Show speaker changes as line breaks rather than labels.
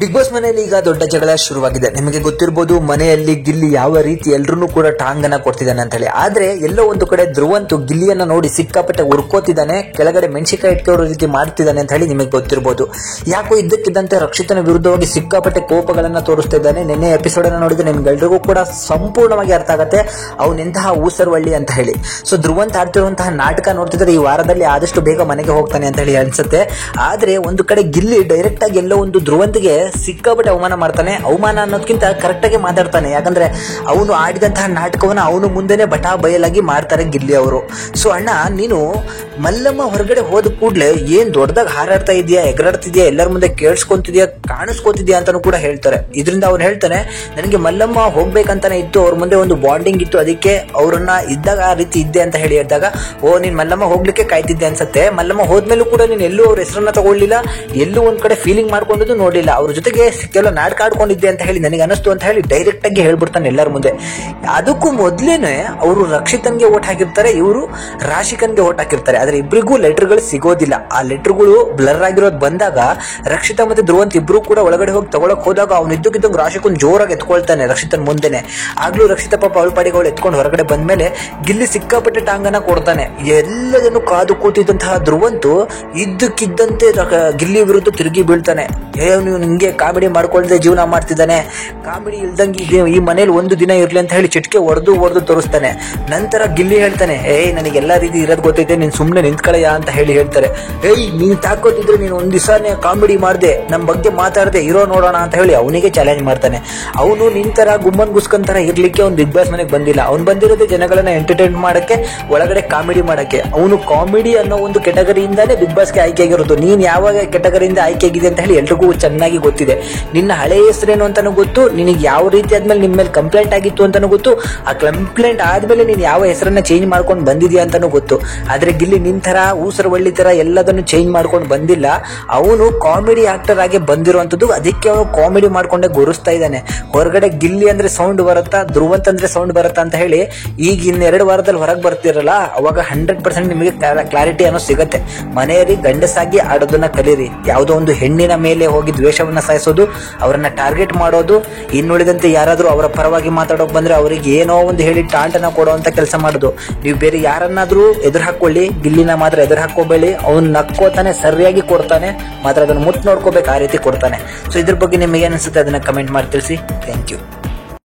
Big boss ಮನೆಯಲ್ಲಿ ಈಗ ದೊಡ್ಡ ಜಗಳ ಶುರುವಾಗಿದೆ. ನಿಮಗೆ ಗೊತ್ತಿರಬಹುದು, ಮನೆಯಲ್ಲಿ ಗಿಲ್ಲಿ ಯಾವ ರೀತಿ ಎಲ್ಲರೂ ಕೂಡ ಟಾಂಗನ್ನ ಕೊಡ್ತಿದ್ದಾನೆ ಅಂತ ಹೇಳಿ. ಆದ್ರೆ ಎಲ್ಲೋ ಒಂದು ಕಡೆ ಧ್ರುವಂತು ಗಿಲ್ಲಿಯನ್ನ ನೋಡಿ ಸಿಕ್ಕಾಪಟ್ಟೆ ಉರ್ಕೋತಿದ್ದಾನೆ, ಕೆಳಗಡೆ ಮೆಣಸಿಕಾಯಿ ಇಟ್ಕೊಳ್ಳೋ ರೀತಿ ಮಾಡ್ತಿದ್ದಾನೆ ಅಂತ ಹೇಳಿ ನಿಮಗೆ ಗೊತ್ತಿರಬಹುದು. ಯಾಕೋ ಇದ್ದಕ್ಕಿದ್ದಂತೆ ರಕ್ಷಿತನ ವಿರುದ್ಧವಾಗಿ ಸಿಕ್ಕಾಪಟ್ಟೆ ಕೋಪಗಳನ್ನ ತೋರಿಸ್ತಾ ಇದ್ದಾನೆ. ನಿನ್ನೆ ಎಪಿಸೋಡ್ ಅನ್ನ ನೋಡಿದ್ರೆ ನಿಮ್ಗೆಲ್ರಿಗೂ ಕೂಡ ಸಂಪೂರ್ಣವಾಗಿ ಅರ್ಥ ಆಗುತ್ತೆ ಅವನೆಂತಹ ಊಸರವಳ್ಳಿ ಅಂತ ಹೇಳಿ. ಸೊ ಧ್ರುವಂತ್ ಆಡ್ತಿರುವಂತಹ ನಾಟಕ ನೋಡ್ತಿದ್ರೆ ಈ ವಾರದಲ್ಲಿ ಆದಷ್ಟು ಬೇಗ ಮನೆಗೆ ಹೋಗ್ತಾನೆ ಅಂತ ಹೇಳಿ ಅನ್ಸುತ್ತೆ. ಆದ್ರೆ ಒಂದು ಕಡೆ ಗಿಲ್ಲಿ ಡೈರೆಕ್ಟ್ ಆಗಿ ಎಲ್ಲೋ ಒಂದು ಧ್ರುವಂತ್ಗೆ ಸಿಕ್ಕಾಪಟ್ಟೆ ಅವಮಾನ ಮಾಡ್ತಾನೆ. ಅವಮಾನ ಅನ್ನೋದಕ್ಕಿಂತ ಕರೆಕ್ಟ್ ಆಗಿ ಮಾತಾಡ್ತಾನೆ. ಯಾಕಂದ್ರೆ ಅವನು ಆಡಿದಂತಹ ನಾಟಕವನ್ನ ಅವನು ಮುಂದೆನೆ ಬಟಾ ಬಯಲಾಗಿ ಮಾಡ್ತಾರೆ ಗಿಲ್ಲಿ ಅವರು. ಸೊ ಅಣ್ಣ, ನೀನು ಮಲ್ಲಮ್ಮ ಹೊರಗಡೆ ಹೋದ ಕೂಡ್ಲೆ ಏನ್ ದೊಡ್ಡದಾಗ ಹಾರಾಡ್ತಾ ಇದೆಯಾ, ಎಗರಾಡ್ತಿದ್ಯಾ, ಎಲ್ಲರ ಮುಂದೆ ಕೇಳಿಸ್ಕೊಂತಿದ್ಯಾ, ಕಾಣಿಸ್ಕೋತಿದ್ಯಾ ಅಂತಾನು ಕೂಡ ಹೇಳ್ತಾರೆ. ಇದರಿಂದ ಅವ್ರು ಹೇಳ್ತಾನೆ, ನನಗೆ ಮಲ್ಲಮ್ಮ ಹೋಗ್ಬೇಕಂತಾನೆ ಇತ್ತು, ಅವ್ರ ಮುಂದೆ ಒಂದು ಬಾಂಡಿಂಗ್ ಇತ್ತು, ಅದಕ್ಕೆ ಅವ್ರನ್ನ ಇದ್ದಾಗ ಆ ರೀತಿ ಇದ್ದೆ ಅಂತ ಹೇಳಿ ಹೇಳಿದಾಗ, ಓ ನೀನ್ ಮಲ್ಲಮ್ಮ ಹೋಗ್ಲಿಕ್ಕೆ ಕಾಯ್ತಿದ್ದೆ ಅನ್ಸತ್ತೆ. ಮಲ್ಲಮ್ಮ ಹೋದ್ಮೇಲೂ ಕೂಡ ನೀನ್ ಎಲ್ಲೂ ಅವ್ರ ಹೆಸರನ್ನ ತಗೊಳ್ಳಿಲ್ಲ, ಎಲ್ಲೂ ಒಂದ್ ಕಡೆ ಫೀಲಿಂಗ್ ಮಾಡ್ಕೊಂಡದ್ದು ನೋಡಿಲ್ಲ, ಅವ್ರ ಜೊತೆಗೆ ಕೆಲವು ನಾಟಕ ಆಡ್ಕೊಂಡಿದ್ದೆ ಅಂತ ಹೇಳಿ ನನಗೆ ಅನಿಸ್ತು ಅಂತ ಹೇಳಿ ಡೈರೆಕ್ಟ್ ಆಗಿ ಹೇಳ್ಬಿಡ್ತಾನೆ ಎಲ್ಲರ ಮುಂದೆ. ಅದಕ್ಕೂ ಮೊದ್ಲೇನೆ ಅವರು ರಕ್ಷಿತನ್ಗೆ ಓಟ್ ಹಾಕಿರ್ತಾರೆ, ಇವರು ರಾಶಿಕನ್ಗೆ ಓಟ್ ಹಾಕಿರ್ತಾರೆ. ಆದ್ರೆ ಇಬ್ಬರಿಗೂ ಲೆಟರ್ಗಳು ಸಿಗೋದಿಲ್ಲ. ಆ ಲೆಟರ್ಗಳು ಬ್ಲರ್ ಆಗಿರೋದು ಬಂದಾಗ ರಕ್ಷಿತ ಮತ್ತೆ ಧ್ರುವಂತ್ ಇಬ್ರು ಕೂಡ ಒಳಗಡೆ ಹೋಗಿ ತಗೊಳಕ್ ಹೋದಾಗ ಅವ್ನು ಇದ್ದಕ್ಕಿದ್ದಂಗೆ ರಾಶಿಕನ್ ಜೋರಾಗಿ ಎತ್ಕೊಳ್ತಾನೆ ರಕ್ಷಿತನ್ ಮುಂದೆನೆ. ಆಗ್ಲೂ ರಕ್ಷಿತ ಪಾಪ ಅವಳ ಪಾಡಿಗೆ ಅವಳು ಎತ್ಕೊಂಡು ಹೊರಗಡೆ ಬಂದ್ಮೇಲೆ ಗಿಲ್ಲಿ ಸಿಕ್ಕಾಪಟ್ಟೆ ಟಾಂಗನ ಕೊಡ್ತಾನೆ. ಎಲ್ಲದನ್ನು ಕಾದು ಕೂತಿದ್ದಂತಹ ಧ್ರುವಂತು ಇದ್ದಕ್ಕಿದ್ದಂತೆ ಗಿಲ್ಲಿ ವಿರುದ್ಧ ತಿರುಗಿ ಬೀಳ್ತಾನೆ. ನೀವು ನಿಂಗೆ ಕಾಮಿಡಿ ಮಾಡ್ಕೊಳ್ದೆ ಜೀವನ ಮಾಡ್ತಿದ್ದಾನೆ, ಕಾಮಿಡಿ ಇಲ್ದಂಗೆ ಈ ಮನೇಲಿ ಒಂದು ದಿನ ಇರ್ಲಿ ಅಂತ ಹೇಳಿ ಚಿಟ್ಕೆ ಹೊಡೆದು ತೋರಿಸ್ತಾನೆ. ನಂತರ ಗಿಲ್ಲಿ ಹೇಳ್ತಾನೆ, ನನಗೆ ಎಲ್ಲಾ ರೀತಿ ಇರೋದು ಗೊತ್ತೈತೆ, ನೀನ್ ಸುಮ್ನೆ ನಿಂತ್ಕಳಯ್ಯ ಅಂತ ಹೇಳಿ ಹೇಳ್ತಾರೆ. ನೀನ್ ತಾಕೋತಿದ್ರೆ ನೀನು ಒಂದ್ ದಿವಸನೇ ಕಾಮಿಡಿ ಮಾಡ್ದೆ, ನಮ್ ಬಗ್ಗೆ ಮಾತಾಡದೆ ಇರೋ ನೋಡೋಣ ಅಂತ ಹೇಳಿ ಅವನಿಗೆ ಚಾಲೆಂಜ್ ಮಾಡ್ತಾನೆ. ಅವನು ನಿಂತರ ಗುಮ್ಮನ್ ಗುಸ್ಕಂತರ ಇರ್ಲಿಕ್ಕೆ ಅವ್ನು ಬಿಗ್ ಬಾಸ್ ಮನೆಗೆ ಬಂದಿಲ್ಲ. ಅವ್ನು ಬಂದಿರೋದೇ ಜನಗಳನ್ನ ಎಂಟರ್ಟೈನ್ ಮಾಡಕ್ಕೆ, ಒಳಗಡೆ ಕಾಮಿಡಿ ಮಾಡಕ್ಕೆ. ಅವನು ಕಾಮಿಡಿ ಅನ್ನೋ ಒಂದು ಕೆಟಗರಿಯಿಂದಾನೇ ಬಿಗ್ ಬಾಸ್ಗೆ ಆಯ್ಕೆ ಆಗಿರೋದು. ನೀನ್ ಯಾವಾಗ ಕೆಟಗರಿಯಿಂದ ಆಯ್ಕೆ ಆಗಿದೆ ಅಂತ ಹೇಳಿ ಎಲ್ರಿಗೂ ಚೆನ್ನಾಗಿ ಗೊತ್ತಿದೆ. ನಿನ್ನ ಹಳೆ ಹೆಸರೇನು ಅಂತಾನು ಗೊತ್ತು, ನಿನಗೆ ಯಾವ ರೀತಿ ಆದ್ಮೇಲೆ ನಿಮ್ಮ ಮೇಲೆ ಕಂಪ್ಲೇಂಟ್ ಆಗಿತ್ತು ಅಂತಾನು ಗೊತ್ತು, ಆ ಕಂಪ್ಲೇಂಟ್ ಆದ್ಮೇಲೆ ನೀನ್ ಯಾವ ಹೆಸರನ್ನ ಚೇಂಜ್ ಮಾಡ್ಕೊಂಡು ಬಂದಿದ್ಯಾ ಅಂತಾನು ಗೊತ್ತು. ಆದ್ರೆ ಗಿಲ್ಲಿ ನಿನ್ ತರ ಊಸರವಳ್ಳಿ ತರ ಎಲ್ಲದನ್ನು ಚೇಂಜ್ ಮಾಡ್ಕೊಂಡು ಬಂದಿಲ್ಲ. ಅವನು ಕಾಮಿಡಿ ಆಕ್ಟರ್ ಆಗಿ ಬಂದಿರುವಂತದ್ದು, ಅದಕ್ಕೆ ಅವನು ಕಾಮಿಡಿ ಮಾಡ್ಕೊಂಡೆ ಗುರುಸ್ತಾ ಇದ್ದಾನೆ. ಹೊರಗಡೆ ಗಿಲ್ಲಿ ಅಂದ್ರೆ ಸೌಂಡ್ ಬರುತ್ತಾ, ಧ್ರುವಂತ್ ಅಂದ್ರೆ ಸೌಂಡ್ ಬರುತ್ತಾ ಅಂತ ಹೇಳಿ ಈಗ ಇನ್ನೆರಡು ವಾರದಲ್ಲಿ ಹೊರಗೆ ಬರ್ತಿರಲ್ಲ, ಅವಾಗ 100% ನಿಮಗೆ ಕ್ಲಾರಿಟಿ ಅನ್ನೋ ಸಿಗತ್ತೆ. ಮನೆಯಲ್ಲಿ ಗಂಡಸಾಗಿ ಆಡೋದನ್ನ ಕಲೀರಿ. ಯಾವುದೋ ಒಂದು ಹೆಣ್ಣಿನ ಮೇಲೆ ಹೋಗಿ ದ್ವೇಷವನ್ನ ಸಾಯಿಸೋದು, ಅವರನ್ನ ಟಾರ್ಗೆಟ್ ಮಾಡೋದು, ಇನ್ನುಳಿದಂತೆ ಯಾರಾದ್ರೂ ಅವರ ಪರವಾಗಿ ಮಾತಾಡೋಕ್ ಬಂದ್ರೆ ಅವರಿಗೆ ಏನೋ ಒಂದು ಹೇಳಿ ಟಾಂಟನ ಕೊಡುವಂತ ಕೆಲಸ ಮಾಡೋದು. ನೀವು ಬೇರೆ ಯಾರನ್ನಾದ್ರೂ ಎದುರು ಹಾಕೊಳ್ಳಿ, ಗಿಲ್ಲಿನ ಮಾತ್ರ ಎದುರು ಹಾಕೋಬೇಡಿ. ಅವ್ನು ನಕ್ಕೋತಾನೆ, ಸರಿಯಾಗಿ ಕೊಡ್ತಾನೆ, ಮಾತ್ರ ಅದನ್ನು ಮುಟ್ಟು ನೋಡ್ಕೋಬೇಕು, ಆ ರೀತಿ ಕೊಡ್ತಾನೆ. ಸೊ ಇದ್ರ ಬಗ್ಗೆ ನಿಮಗೆ ಏನಿಸುತ್ತೆ ಅದನ್ನ ಕಮೆಂಟ್ ಮಾಡಿ ತಿಳಿಸಿ. Thank you.